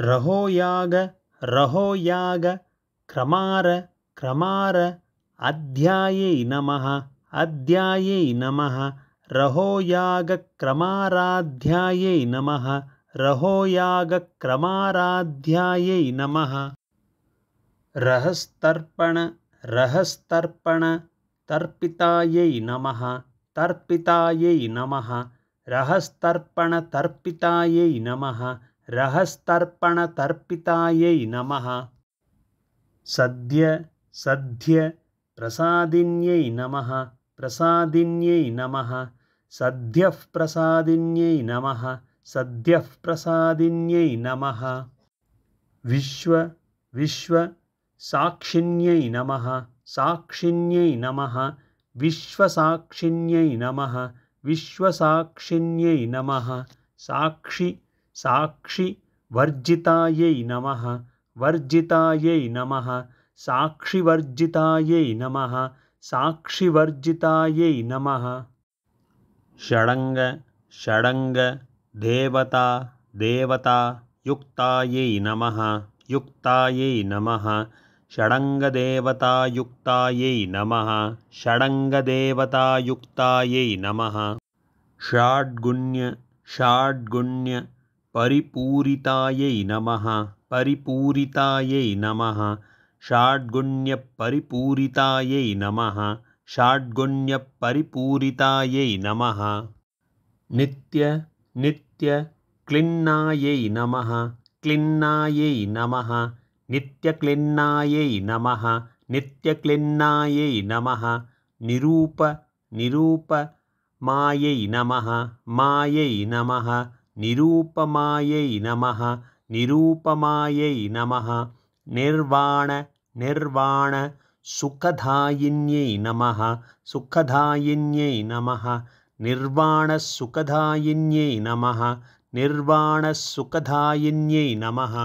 रहोयाग रहोयाग क्रमार क्रमार अध्यायै नमः अध्यायै नमः रहोयागक्रमाराध्यायै नमः रहोयागक्रमाराध्यायै नमः रहस्तर्पण रहस्तर्पण तर्पितायै नमः तर्पितायै नमः रहस्तर्पण तर्पितायै नमः रहस्तर्पण तर्पितायै नमः सद्य सद्य प्रसादिन्यै नमः प्रसादिन्यै नमः सद्यः प्रसादिन्यै नमः सद्यः प्रसादिन्यै नमः विश्व विश्व साक्षिण्यै नमः साक्षिण्यै नमः विश्वसाक्षिण्यै नमः विश्वसाक्षिण्यै नमः साक्षि साक्षि वर्जितायै नमः वर्जितायै नमः साक्षिवर्जितायै नमः साक्षिवर्जितायै नमः षडङ्ग षडङ्ग देवता देवता युक्तायै नमः युक्तायै नमः षडङ्गदेवतायुक्तायै नमः षडङ्गदेवतायुक्तायै नमः षाड्गुण्य षाड्गुण्य परिपूरितायै नमः परिपूरितायै नमः षाड्गुण्यपरिपूरितायै नमः षाड्गुण्यपरिपूरितायै नमः नित्य नित्य क्लिन्नायै नमः क्लिन्नायै नमः नित्यक्लिन्नायै नमः नित्यक्लिन्नायै नमः निरूप निरूप मायै नमः मायै नमः निरूपमायै नमः निरूपमायै नमः निर्वाण निर्वाण सुखदायिन्यै नमः सुखदायिन्यै नमः निर्वाणसुखदायिन्यै नमः निर्वाणसुखदायिन्यै नमः